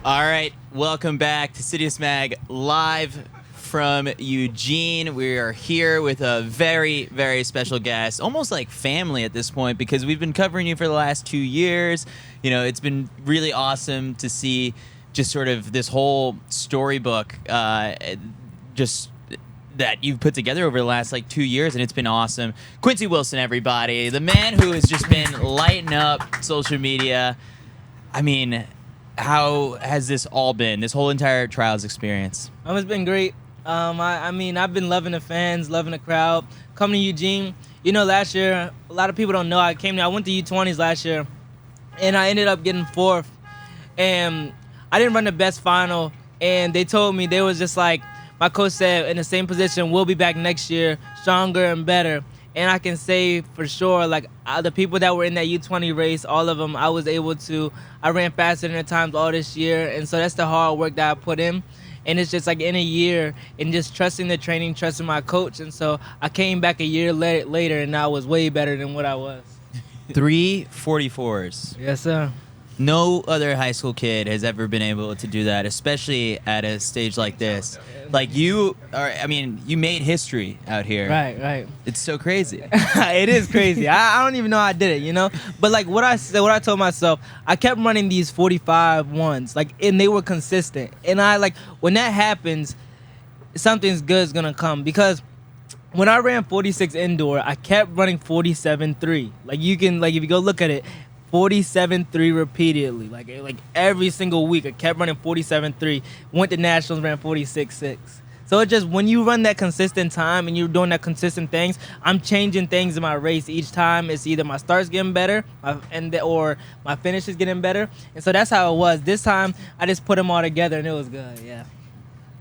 All right, welcome back to CITIUS MAG live from Eugene. We are here with a very, very special guest, almost like family at this point, because we've been covering you for the last 2 years. You know, it's been really awesome to see just sort of this whole storybook just that you've put together over the last like 2 years, and it's been awesome. Quincy Wilson, everybody, the man who has just been lighting up social media. I mean, how has this all been, this whole entire trials experience? It's been great. I mean, I've been loving the fans, loving the crowd. Coming to Eugene, you know, last year, a lot of people don't know, I went to U20s last year, and I ended up getting 4th. And I didn't run the best final, and they told me, they was just like, my coach said, in the same position, we'll be back next year, stronger and better. And I can say for sure, like, the people that were in that U20 race, all of them, I ran faster than the times all this year. And so that's the hard work that I put in. And it's just like in a year and just trusting the training, trusting my coach. And so I came back a year later, and I was way better than what I was. 3:44s. Yes, sir. No other high school kid has ever been able to do that, especially at a stage like this. Like, you made history out here. Right. It's so crazy. It is crazy. I don't even know how I did it, you know? But like what I told myself, I kept running these 45 ones, like, and they were consistent. And when that happens, something's good is gonna come, because when I ran 46 indoor, I kept running 47.3. Like, you can, like, if you go look at it, 47.3 repeatedly, like every single week. I kept running 47.3. Went to nationals, ran 46.6. So it just, when you run that consistent time and you're doing that consistent things, I'm changing things in my race each time. It's either my start's getting better or my finish is getting better. And so that's how it was. This time, I just put them all together, and it was good. Yeah.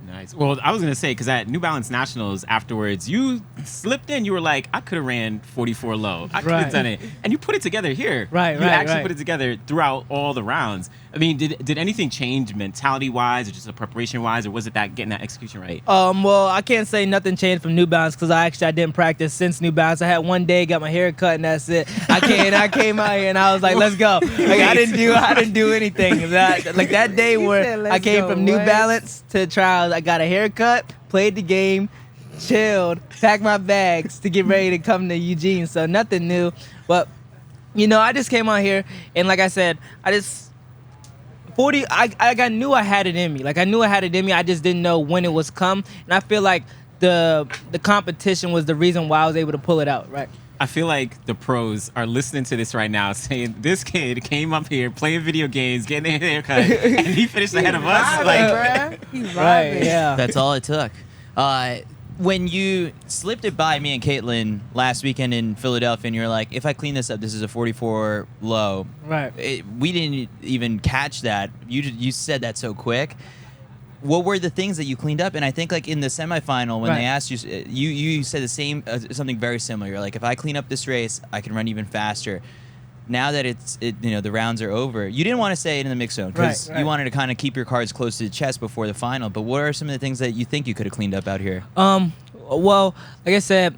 Nice. Well, I was going to say, because at New Balance Nationals afterwards, you slipped in. You were like, I could have ran 44 low. I could have done it. And you put it together here. Right. You actually put it together throughout all the rounds. I mean, did anything change mentality-wise or just preparation-wise, or was it that getting that execution right? Well, I can't say nothing changed from New Balance, because I didn't practice since New Balance. I had one day, got my hair cut, and that's it. I came out here and I was like, let's go. Like, I didn't do anything. That day where I came from New Balance to trials, I got a haircut, played the game, chilled, packed my bags to get ready to come to Eugene. So nothing new. But, you know, I just came out here, and like I said, I knew I had it in me. Like, I knew I had it in me. I just didn't know when it was come. And I feel like the competition was the reason why I was able to pull it out, right? I feel like the pros are listening to this right now, saying this kid came up here playing video games, getting a haircut, and he finished ahead of us. Right, yeah. That's all it took. When you slipped it by me and Caitlin last weekend in Philadelphia, and you're like, if I clean this up, this is a 44 low. Right. We didn't even catch that. You said that so quick. What were the things that you cleaned up? And I think, like, in the semifinal, when they asked you, you said the same, something very similar. You're like, if I clean up this race, I can run even faster. Now that the rounds are over, you didn't want to say it in the mix zone, because you wanted to kind of keep your cards close to the chest before the final. But what are some of the things that you think you could have cleaned up out here? Well, like I said,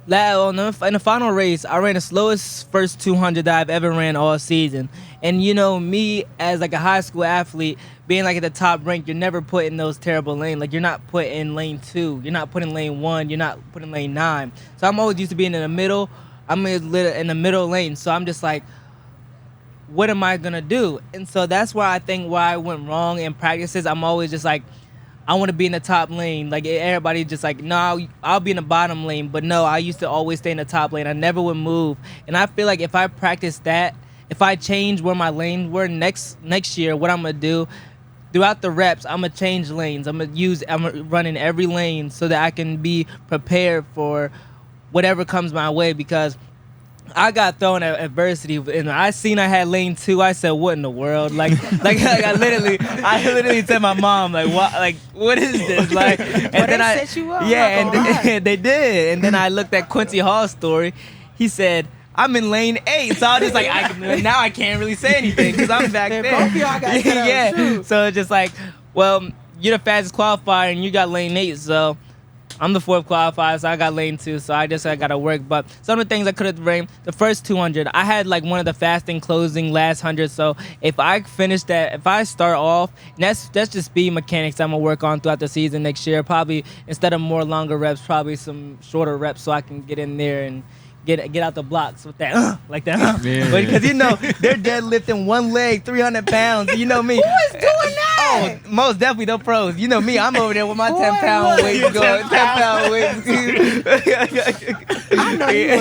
in the final race, I ran the slowest first 200 that I've ever ran all season. And, you know, me as like a high school athlete, being like at the top rank, you're never put in those terrible lanes. Like, you're not put in lane 2, you're not put in lane 1, you're not put in lane 9. So I'm always used to being in the middle. I'm in the middle lane, so I'm just like, what am I gonna do? And so that's why I think why I went wrong in practices. I'm always just like, I want to be in the top lane. Like, everybody just like, no, I'll be in the bottom lane. But no, I used to always stay in the top lane. I never would move. And I feel like if I practice that, if I change where my lanes were next year, what I'm gonna do throughout the reps, I'm gonna change lanes. I'm gonna run in every lane so that I can be prepared for whatever comes my way, because I got thrown at adversity, and I had lane 2. I said, "What in the world?" Like I literally said, my mom, what is this? Like, and then they set you up. and they did. And then I looked at Quincy Hall's story. He said, I'm in lane 8, so I was just like, now I can't really say anything because I'm back there. Both of y'all got yeah. So it's just like, well, you're the fastest qualifier, and you got lane 8, so I'm the fourth qualifier, so I got lane 2, so I got to work. But some of the things I could have ran, the first 200, I had like one of the fasting closing last 100. So if I finish that, if I start off, and that's just speed mechanics I'm going to work on throughout the season next year. Probably instead of more longer reps, probably some shorter reps so I can get in there and get out the blocks with that, like that. Because, you know, they're deadlifting one leg, 300 pounds. You know me. Who is doing that? Oh, most definitely the pros. You know me. I'm over there with my 10-pound weight going. 10-pound weight. I know you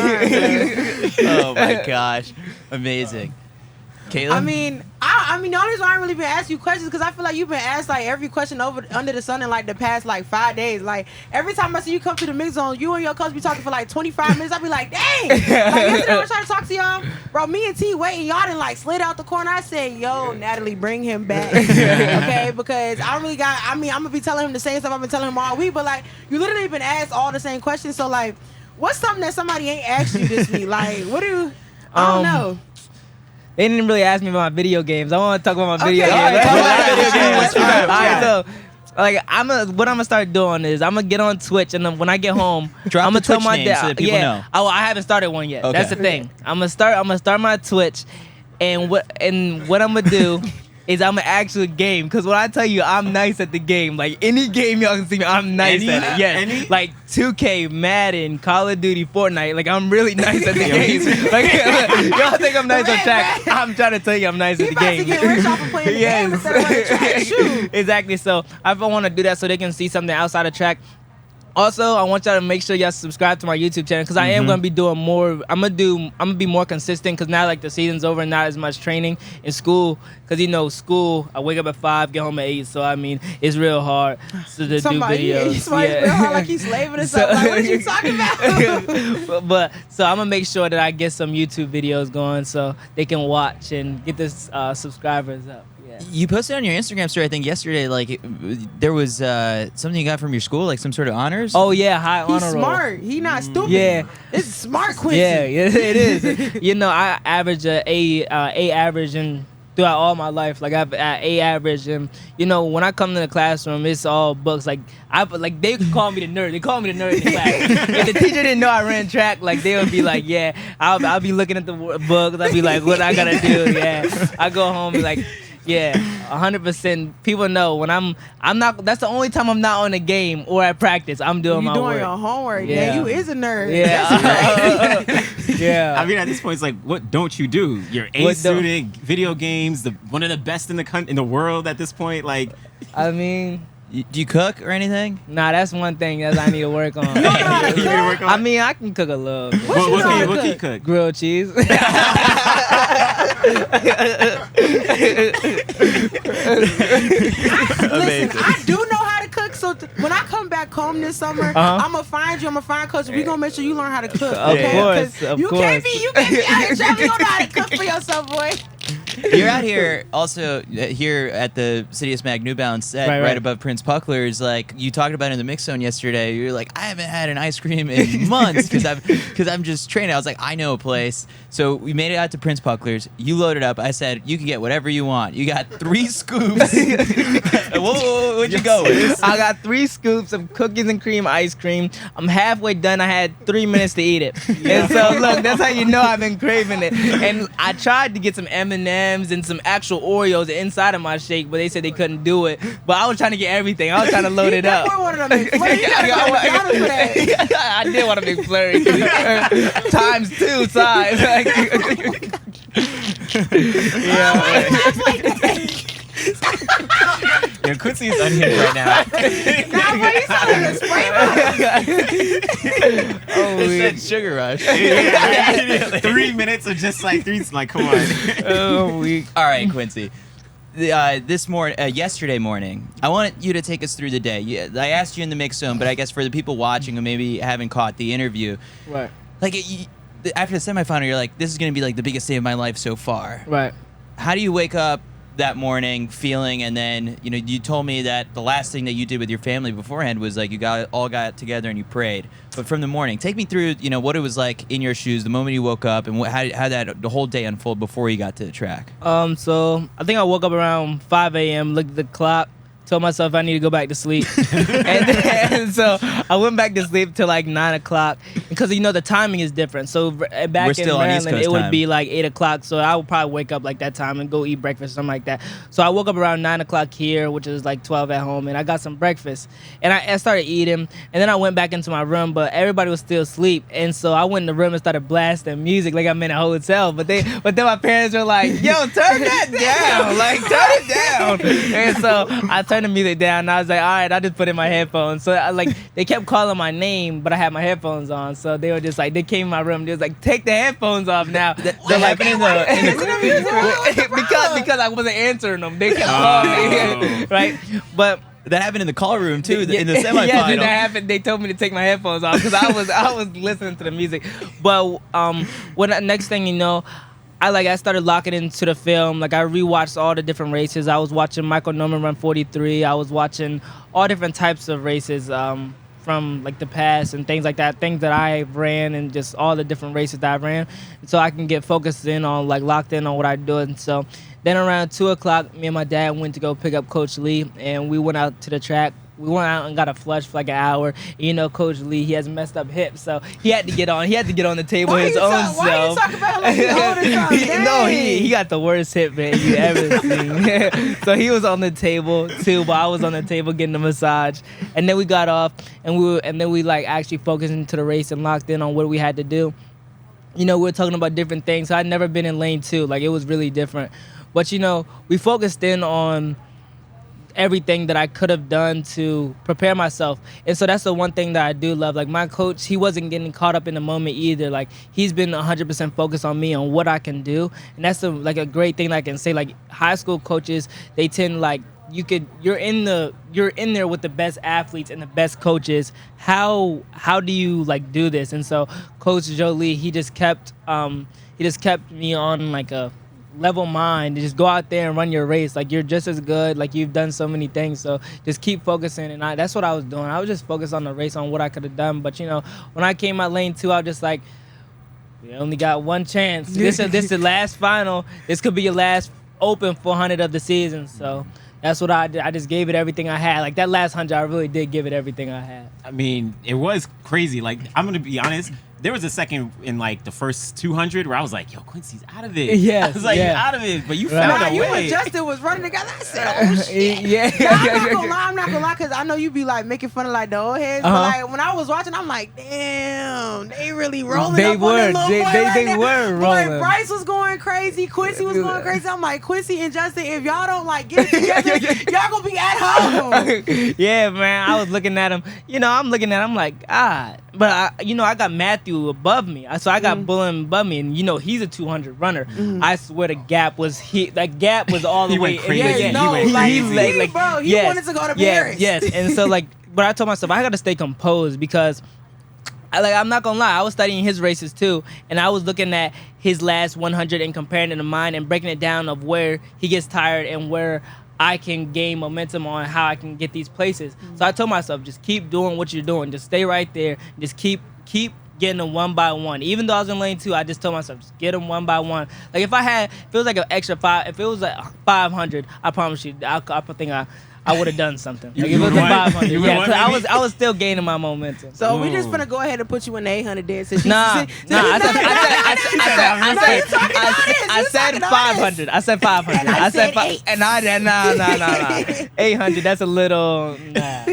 are. Oh my gosh, amazing. Caitlin? I mean, the only reason I ain't really been asking you questions because I feel like you've been asked like every question under the sun in like the past like 5 days. Like every time I see you come to the mix zone, you and your coach be talking for like 25 minutes. I be like, dang. Like yesterday I was trying to talk to y'all, bro. Me and T waiting, y'all done like slid out the corner. I said, yo, Natalie, bring him back, okay? Because I don't really got. I mean, I'm gonna be telling him the same stuff I've been telling him all week, but like you literally been asked all the same questions. So like, what's something that somebody ain't asked you this week? Like, what do you? I don't know. They didn't really ask me about my video games. I want to talk about my video Okay, games. talk about video games. All right, so like what I'm gonna start doing is I'm gonna get on Twitch, and then when I get home, Drop I'm the gonna tell Twitch my name dad. so that people know. Oh, I haven't started one yet. Okay. That's the thing. I'm gonna start my Twitch, and what I'm gonna do is I'm gonna actually game. Because when I tell you I'm nice at the game, like any game y'all can see me, I'm nice at it. Yes, like 2K, Madden, Call of Duty, Fortnite. Like I'm really nice at the game. Like y'all think I'm nice on track. I'm trying to tell you I'm nice at the game. He about to get rich off of playing the game instead of running track. Shoot. Exactly. So I want to do that so they can see something outside of track. Also, I want y'all to make sure y'all subscribe to my YouTube channel because I am gonna be doing more. I'm gonna be more consistent because now like the season's over and not as much training in school. Because you know, school, I wake up at 5, get home at 8. So I mean, it's real hard to do videos. It's real hard, like he's slaving or something. Like, what are you talking about? but so I'm gonna make sure that I get some YouTube videos going so they can watch and get this subscribers up. You posted on your Instagram story, I think yesterday, like there was something you got from your school, like some sort of honors. Oh yeah, high honor He's roll. smart. He not stupid. Yeah, it's smart, Quincy. Yeah, it is. You know, I average a average and throughout all my life, like I've A average, and you know when I come to the classroom, it's all books. Like they call me the nerd. They call me the nerd in the class. If the teacher didn't know I ran track, like they would be like, yeah, I'll be looking at the books. I'll be like, what I gotta do? Yeah, I go home and be like. Yeah, 100%. People know when I'm not. That's the only time I'm not on a game or at practice. I'm doing my work. You doing your homework. Yeah. Yeah, you is a nerd. Yeah. Yeah. I mean, at this point, it's like, what don't you do? You're A student, video games, one of the best in the world at this point. Like, I mean. Do you cook or anything? Nah, that's one thing that I need to work on. I mean, I can cook a little. What can you cook? Grilled cheese. Listen, I do know how to cook. So when I come back home this summer, I'm gonna find you. I'm gonna find Coach. We gonna make sure you learn how to cook. Okay? Of you course. Can't be out here traveling. You don't know how to cook for yourself, boy. You're out here also here at the CITIUS MAG New Balance set right above Prince Puckler's. Like you talked about in the mix zone yesterday. You're like, I haven't had an ice cream in months because I'm just training. I was like, I know a place. So we made it out to Prince Puckler's. You loaded up. I said, you can get whatever you want. You got 3 scoops. What'd you go with? I got 3 scoops of cookies and cream ice cream. I'm halfway done. I had 3 minutes to eat it. And so look, that's how you know I've been craving it. And I tried to get some M&Ms and some actual Oreos inside of my shake, but they said they couldn't do it. But I was trying to get everything. I was trying to load it up. I did want a McFlurry. Times 2 size. Yeah, Quincy is unhinged right now. It said Sugar Rush. 3 minutes of just like come on. All right, Quincy. Yesterday morning, I want you to take us through the day. I asked you in the mix zone, but I guess for the people watching who maybe haven't caught the interview, Right. like after the semifinal, you're like, this is going to be like the biggest day of my life so far. Right. How do you wake up that morning feeling, and then you told me that the last thing that you did with your family beforehand was like you all got together and you prayed. But from the morning, take me through what it was like in your shoes the moment you woke up, and how the whole day unfolded before you got to the track. So I think I woke up around 5 a.m. Looked at the clock, told myself I need to go back to sleep. and so I went back to sleep till like 9 o'clock because the timing is different. So back We're still in on East Maryland, Coast it would time. be like 8 o'clock. So I would probably wake up like that time and go eat breakfast or something like that. So I woke up around 9 o'clock here, which is like 12 at home, and I got some breakfast. And I started eating, and then I went back into my room, but everybody was still asleep. And so I went in the room and started blasting music like I'm in a hotel. But then my parents were like, yo, turn that down. Like, turn it down. And so I turned the music down, and I was like, all right, I just put in my headphones. So they kept calling my name, but I had my headphones on. So they were just like, they came in my room, they was like, take the headphones off now. What happened in the because I wasn't answering them. They kept calling me. Right? But that happened in the call room too, in the semifinal. yeah, that happened. They told me to take my headphones off because I was listening to the music. But when next thing you know, I started locking into the film. Like, I rewatched all the different races. I was watching Michael Norman run 43. I was watching all different types of races from like the past and things like that, things that I ran and just all the different races that I ran, so I can get focused in on locked in on what I do. And so then around 2 o'clock, me and my dad went to go pick up Coach Lee, and we went out to the track. We went out and got a flush for like an hour. Coach Lee, he has messed up hips, so he had to get on. He had to get on the table his own self. Why you talking about like No, he got the worst hip man you ever seen. So he was on the table too, but I was on the table getting a massage. And then we got off, and we actually focused into the race and locked in on what we had to do. We were talking about different things. So I'd never been in lane 2. Like, it was really different. But we focused in on everything that I could have done to prepare myself. And so that's the one thing that I do love. Like, my coach, he wasn't getting caught up in the moment either. Like, he's been 100% focused on me, on what I can do. And that's a great thing that I can say. Like, high school coaches, they tend you're in there with the best athletes and the best coaches. How do you do this? And so Coach Joe Lee, he just kept me on a level mind to just go out there and run your race. Like, you're just as good. Like, you've done so many things, so just keep focusing. And that's what I was doing. I was just focused on the race, on what I could have done. But when I came out lane 2, I was just like, we only got one chance. This is the last final. This could be your last open 400 of the season. So that's what I did. I just gave it everything I had. Like, that last 100, I really did give it everything I had. I mean, it was crazy. Like, I'm gonna be honest. There was a second in the first 200 where I was like, yo, Quincy's out of it. Yes, I was like, yeah. you're out of it, but you found a you way. and Justin was running together. I said, oh shit. Yeah. I'm not gonna lie, because I know you be making fun of the old heads. But when I was watching, I'm like, damn, they really rolling They up were. on that little boy They right were there. rolling. Boy, Bryce was going crazy. Quincy was going crazy. I'm like, Quincy and Justin, if y'all don't get it together, y'all gonna be at home. Yeah, man. I was looking at him. I'm looking at him. I'm like, God. But I got Matthew above me, so I got Bullen above me, and he's a 200 runner. I swear the gap was all the He way. went crazy. Yeah, He went crazy. He wanted to go to Paris. Yes, and so but I told myself I got to stay composed because I'm not gonna lie, I was studying his races too, and I was looking at his last 100 and comparing it to mine and breaking it down of where he gets tired and where I can gain momentum on how I can get these places. So I told myself, just keep doing what you're doing. Just stay right there. Just keep getting them one by one. Even though I was in lane 2, I just told myself, just get them one by one. Like, if it was an extra 5, if it was 500, I promise you, I think I would have done something. Like, if it was a 500, yeah, cause I was still gaining my momentum. So we just gonna go ahead and put you in the 800 then. I said 500. I said 500. And I said 8. And nah. 800. That's a little. Nah.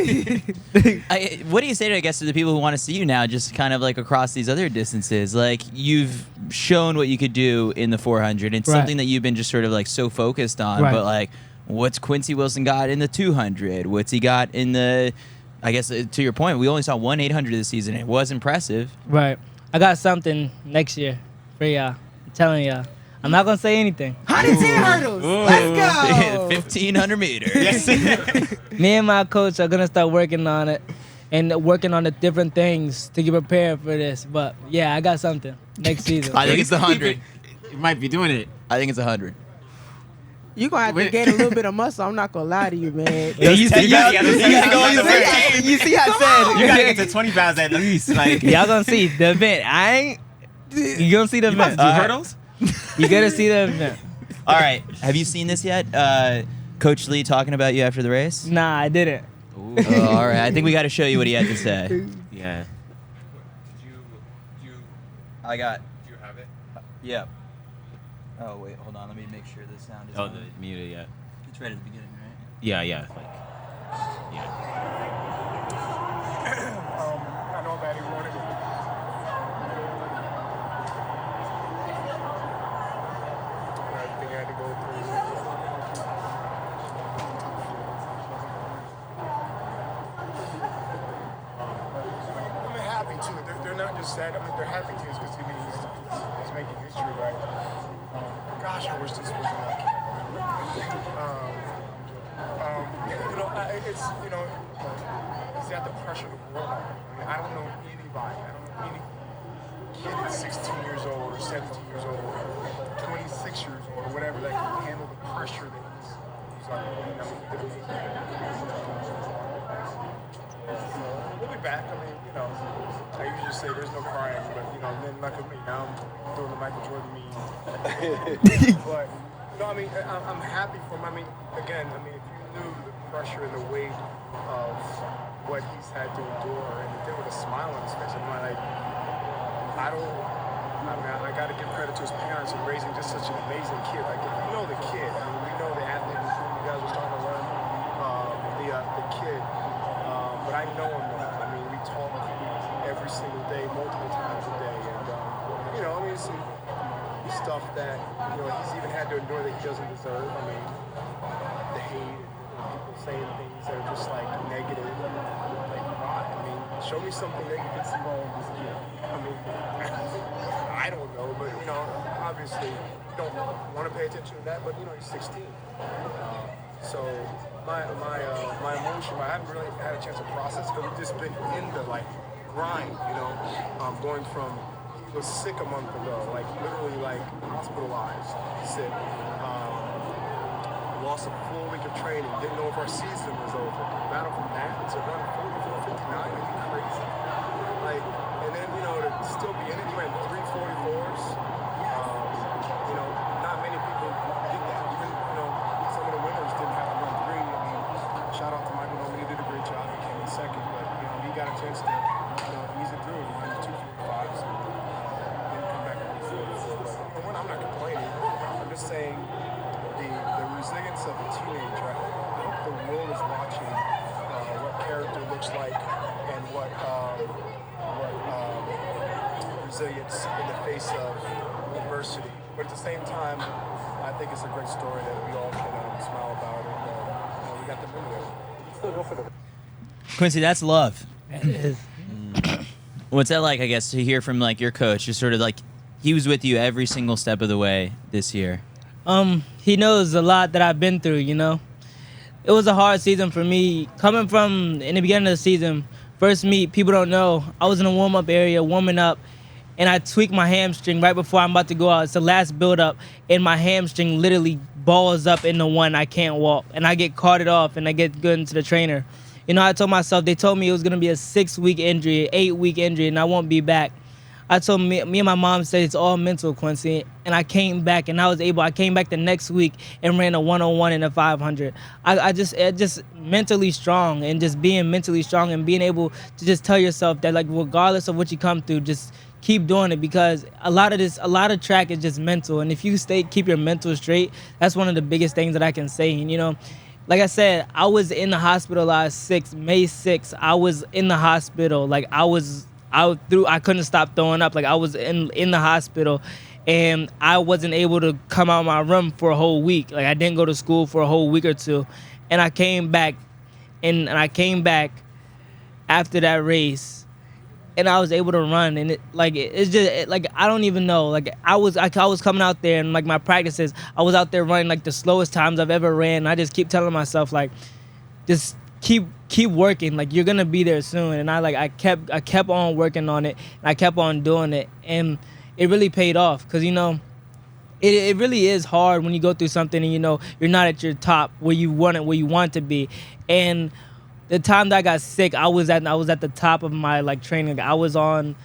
What do you say to the people who want to see you now, just kind of across these other distances? Like, you've shown what you could do in the 400. It's something that you've been just sort of so focused on, but what's Quincy Wilson got in the 200? What's he got in the, I guess, to your point, we only saw one 800 this season. It was impressive. Right. I got something next year for y'all. I'm telling y'all. I'm not going to say anything. 110 hurdles. Let's go. 1,500 meters. Yes. Me and my coach are going to start working on it and working on the different things to get prepared for this. But, yeah, I got something next season. I think it's the 100. You might be doing it. I think it's 100. You're going to have to gain a little bit of muscle. I'm not going to lie to you, man. You see how I said. You got to get to 20 pounds at least. Y'all going to see the event. You going to see the event. Do hurdles? You got to see the event. All right. Have you seen this yet? Coach Lee talking about you after the race? Nah, I didn't. Ooh. Oh, all right. I think we got to show you what he had to say. Yeah. I got. Do you have it? Yeah. Oh wait, hold on. Let me make sure the sound is. Oh, on. the muted. Yeah. It's right at the beginning, right? Yeah. Yeah. Yeah. I know that he wanted it. Everything I had to go through. I'm happy too. They're not just sad. I mean, they're happy too because he's making history, right? Gosh, I wish this was lucky. It's he's got the pressure of the world. I mean, I don't know anybody. I don't know any kid that's 16 years old or 17 years old or 26 years old or whatever that can handle the pressure that he's under. We'll be back. I mean, I usually say there's no crying, but then luck at me. Now I'm doing the Michael Jordan meme. But I mean, I'm happy for him. I mean, again, if you knew the pressure and the weight of what he's had to endure, and he did with a smile on his face, I'm like, I got to give credit to his parents in raising just such an amazing kid. Like, if you know the kid, I mean, we know the athlete you guys were starting to learn, the kid, but I know him now. I mean, we talk every single day, multiple times a day, and some stuff that he's even had to endure that he doesn't deserve. I mean, the hate, people saying things that are just like negative. Like, why? I mean, show me something that you can see wrong with this kid. I mean, I don't know, but obviously you don't want to pay attention to that. But he's 16, so my emotion, I haven't really had a chance to process because we've just been in the grind. Going from. Was sick a month ago, literally hospitalized, sick. Lost a full week of training, didn't know if our season was over. Battle from that to run 44:59, are you crazy? And then, to still be in it, you ran 3:44s. Not many people did that. Even, some of the winners didn't have to run 3. I mean, shout out to Michael Norman, he did a great job, he came in second, but, he got a chance to, ease it through and run 2:45s. I'm not complaining. I'm just saying the resilience of a teenager. I hope the world is watching what character looks like and what resilience in the face of adversity. But at the same time, I think it's a great story that we all can smile about, and we got the movie. Still go for the. Quincy, that's love. It is. What's that like? I guess to hear from your coach, just sort of he was with you every single step of the way this year. He knows a lot that I've been through, It was a hard season for me. Coming from in the beginning of the season, first meet, people don't know, I was in a warm-up area, warming up, and I tweaked my hamstring right before I'm about to go out. It's the last build-up, and my hamstring literally balls up in the one I can't walk, and I get carted off, and I get good into the trainer. I told myself, they told me it was going to be a 6-week injury, 8-week injury, and I won't be back. I told me and my mom said it's all mental, Quincy, and I came back and I came back the next week and ran a 101 and a 500. I just mentally strong, and just being mentally strong and being able to just tell yourself that regardless of what you come through, just keep doing it, because a lot of track is just mental, and if you keep your mental straight, that's one of the biggest things that I can say. And like I said, I was in the hospital May 6th. I was in the hospital, I couldn't stop throwing up. I was in the hospital, and I wasn't able to come out of my room for a whole week. I didn't go to school for a whole week or two, and I came back, and I came back after that race, and I was able to run. And it's just I don't even know. I was coming out there, and my practices, I was out there running the slowest times I've ever ran. And I just keep telling myself just keep working, you're gonna be there soon. And I kept on working on it, and I kept on doing it, and it really paid off, because it really is hard when you go through something and you're not at your top where you want to be. And the time that I got sick, I was at the top of my training. I was on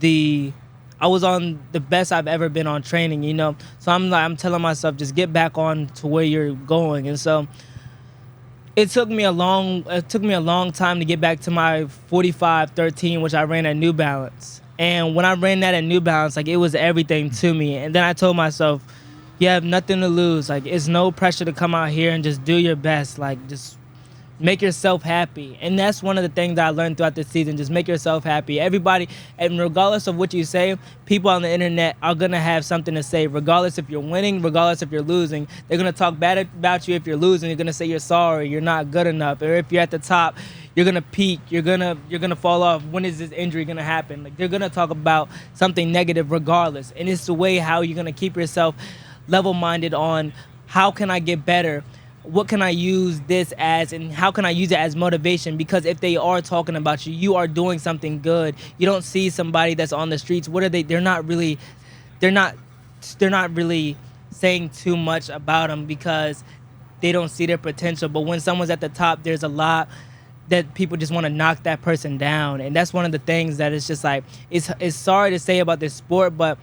the I was on the best I've ever been on training, you know. So I'm telling myself, just get back on to where you're going. And so it took me a long time to get back to my 45-13, which I ran at New Balance. And when I ran that at New Balance, like, it was everything to me. And then I told myself, you have nothing to lose. Like, it's no pressure to come out here and just do your best. Like, just make yourself happy. And that's one of the things that I learned throughout the season. Just make yourself happy. Everybody, and regardless of what you say, people on the internet are going to have something to say. Regardless if you're winning, regardless if you're losing. They're going to talk bad about you if you're losing. They're going to say you're sorry, you're not good enough. Or if you're at the top, you're going to peak, you're going to fall off. When is this injury going to happen? Like, they're going to talk about something negative regardless. And it's the way how you're going to keep yourself level-minded on how can I get better? What can I use this as, and how can I use it as motivation? Because if they are talking about you, you are doing something good. You don't see somebody that's on the streets. What are they? They're not really saying too much about them because they don't see their potential. But when someone's at the top, there's a lot that people just want to knock that person down. And that's one of the things that it's just like, it's sorry to say about this sport, but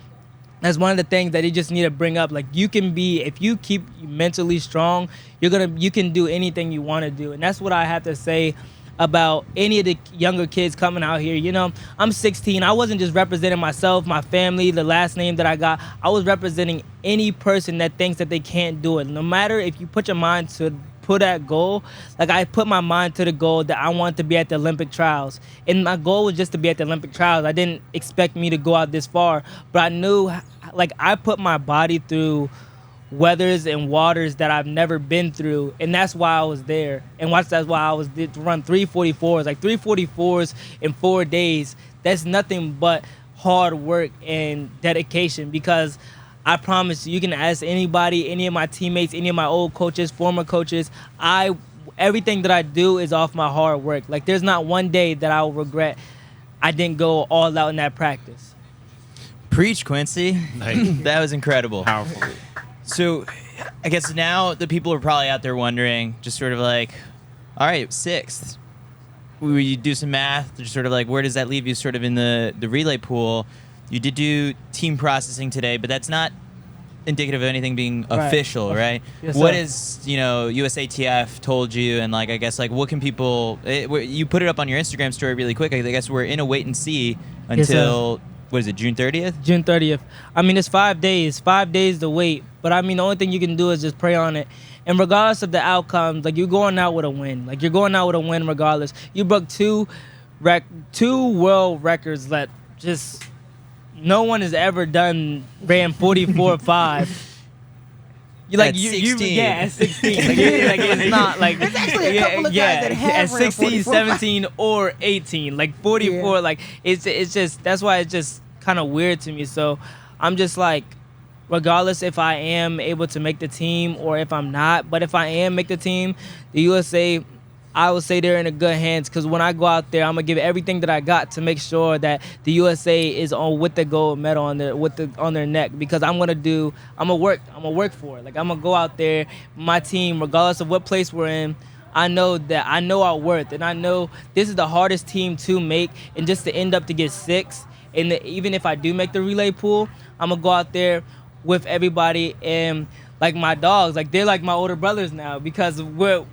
that's one of the things that you just need to bring up. Like, you can be, if you keep mentally strong, you can do anything you want to do. And that's what I have to say about any of the younger kids coming out here. You know, I'm 16. I wasn't just representing myself, my family, the last name that I got. I was representing any person that thinks that they can't do it. No matter if you put your mind to put that goal, like, I put my mind to the goal that I want to be at the Olympic trials. And my goal was just to be at the Olympic trials. I didn't expect me to go out this far, but I knew, like, I put my body through weathers and waters that I've never been through, and that's why I was there. And that's why I was to run 344s. Like, 344s in 4 days, that's nothing but hard work and dedication, because I promise you can ask anybody, any of my teammates, any of my old coaches, former coaches, everything that I do is off my hard work. Like, there's not one day that I will regret I didn't go all out in that practice. Preach, Quincy. That was incredible. Powerful. So I guess now the people are probably out there wondering, just sort of like, all right, 6th. You do some math, just sort of like, where does that leave you sort of in the relay pool? You did do team processing today, but that's not indicative of anything being official, right? Yes, what sir. is, USATF told you, and, like, I guess, like, what can people, you put it up on your Instagram story really quick. I guess we're in a wait and see until, what is it, June 30th? June 30th. I mean, it's 5 days. 5 days to wait. But, I mean, the only thing you can do is just pray on it. And regardless of the outcomes, like, you're going out with a win. Like, you're going out with a win regardless. You broke two world records that just no one has ever ran 44.5 At 16. At 16. It's not like There's actually a couple of guys that have at ran 16, 44.5. 17, or 18. Like 44, Yeah. like it's just, that's why it's just kind of weird to me. So I'm just like, regardless if I am able to make the team or if I'm not, but if I am make the team, the USA, I would say they're in a good hands, because when I go out there, I'm gonna give everything that I got to make sure that the USA is on with the gold medal on their neck, because I'm gonna work for it. Like, I'm gonna go out there, my team, regardless of what place we're in, I know our worth, and I know this is the hardest team to make, and just to end up to get 6, and even if I do make the relay pool, I'm gonna go out there with everybody, and like my dogs, like they're like my older brothers now, because we're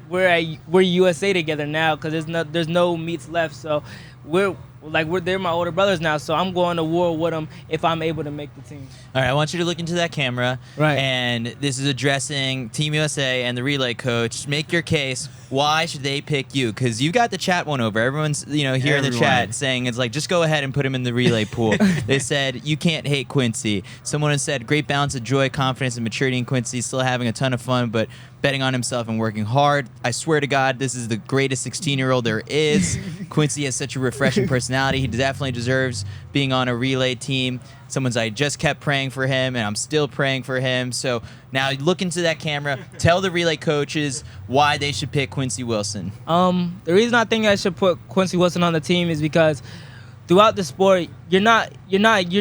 USA together now, because there's no meets left, so they're my older brothers now, so I'm going to war with them if I'm able to make the team. All right, I want you to look into that camera. Right. And this is addressing Team USA and the relay coach. Make your case. Why should they pick you? Because you got the chat won over. Everyone's, here in the chat saying, it's like, just go ahead and put him in the relay pool. They said, you can't hate Quincy. Someone has said, great balance of joy, confidence, and maturity in Quincy. Still having a ton of fun, but betting on himself and working hard. I swear to God, this is the greatest 16-year-old there is. Quincy has such a refreshing personality. He definitely deserves being on a relay team. Someone's, I just kept praying for him, and I'm still praying for him. So now look into that camera. Tell the relay coaches why they should pick Quincy Wilson. The reason I think I should put Quincy Wilson on the team is because throughout the sport, you're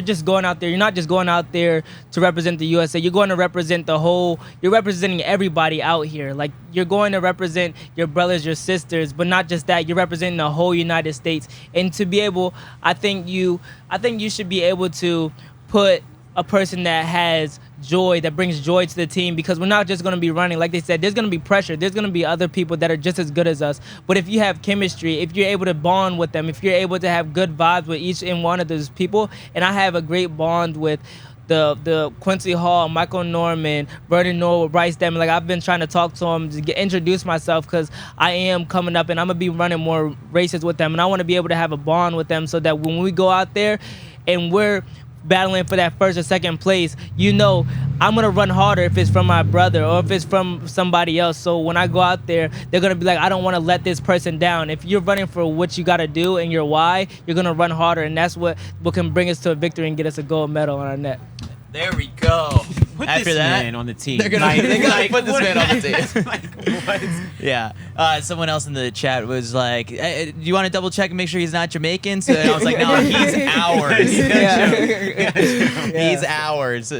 just going out there. You're not just going out there to represent the USA. You're going to represent you're representing everybody out here. Like, you're going to represent your brothers, your sisters, but not just that. You're representing the whole United States. And to be able, I think you should be able to put a person that has joy, that brings joy to the team, because we're not just going to be running. Like they said, there's going to be pressure. There's going to be other people that are just as good as us. But if you have chemistry, if you're able to bond with them, if you're able to have good vibes with each and one of those people, and I have a great bond with the Quincy Hall, Michael Norman, Vernon Norwood, Bryce Deming. Like, I've been trying to talk to them to introduce myself, because I am coming up and I'm going to be running more races with them. And I want to be able to have a bond with them so that when we go out there and we're battling for that first or second place, I'm gonna run harder if it's from my brother or if it's from somebody else. So when I go out there, they're gonna be like, I don't want to let this person down. If you're running for what you gotta do and your why, you're gonna run harder, and that's what can bring us to a victory and get us a gold medal on our neck. There we go. Put After this that, man on the team. they're gonna put this man on the team. Like, what? Yeah. Someone else in the chat was like, hey, do you want to double check and make sure he's not Jamaican? So I was like, no, he's ours. He's ours.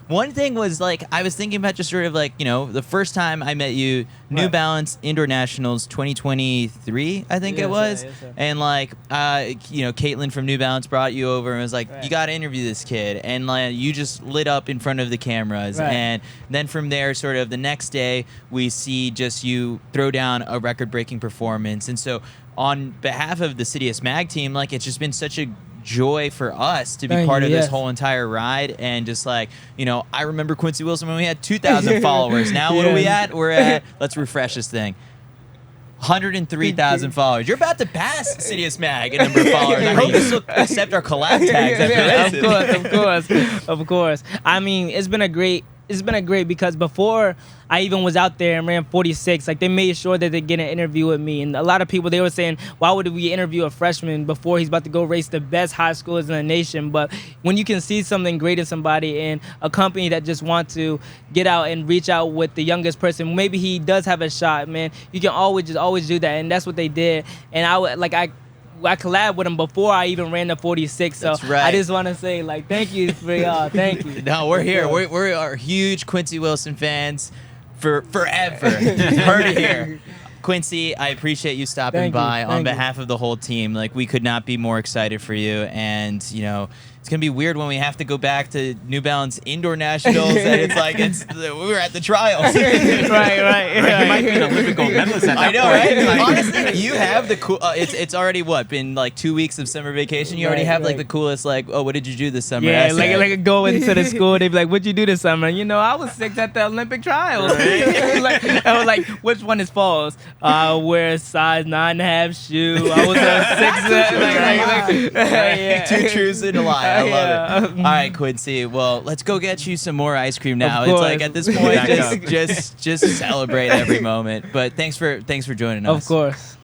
One thing was, like, I was thinking about just sort of like, the first time I met you, New Balance Indoor Nationals 2023, I think it was. Yes, sir. And like, Caitlin from New Balance brought you over and was like, you got to interview this kid. And like, you just lit up in front of the cameras. Right. And then from there, sort of the next day, we see just you throw down a record-breaking performance. And so on behalf of the CITIUS MAG team, like, it's just been such a joy for us to be part of this whole entire ride. And just like, I remember Quincy Wilson when we had 2,000 followers. Now what are we at? We're at, let's refresh this thing, 103,000 followers. You're about to pass CITIUS MAG in number of followers. I hope this will accept our collab tags after this. Of course. I mean, it's been a great because before I even was out there and ran 46, like, they made sure that they get an interview with me. And a lot of people, they were saying, why would we interview a freshman before he's about to go race the best high schoolers in the nation? But when you can see something great in somebody and a company that just want to get out and reach out with the youngest person, maybe he does have a shot, man. You can always do that, and that's what they did. And I collabed with him before I even ran the 46, so That's right. I just want to say, like, thank you for y'all. Thank you. No, we're here. We are huge Quincy Wilson fans for forever. Heard it here. Quincy, I appreciate you stopping by on behalf of the whole team. Like, we could not be more excited for you, and it's gonna be weird when we have to go back to New Balance Indoor Nationals, and it's like we were at the trials. right. You might be an Olympic gold medalist at that I know, point. right? Honestly, you have the cool. It's already been like 2 weeks of summer vacation. You already have like the coolest, like, oh, what did you do this summer? Yeah, like go into the school, they'd be like, what'd you do this summer? I was 6th at the Olympic trials. I was like, which one is false? I wear a size 9.5 shoe. I was a 6th. Two truths and a lie. I love it. All right, Quincy. Well, let's go get you some more ice cream now. It's like, at this point, just celebrate every moment. But thanks for joining us. Of course.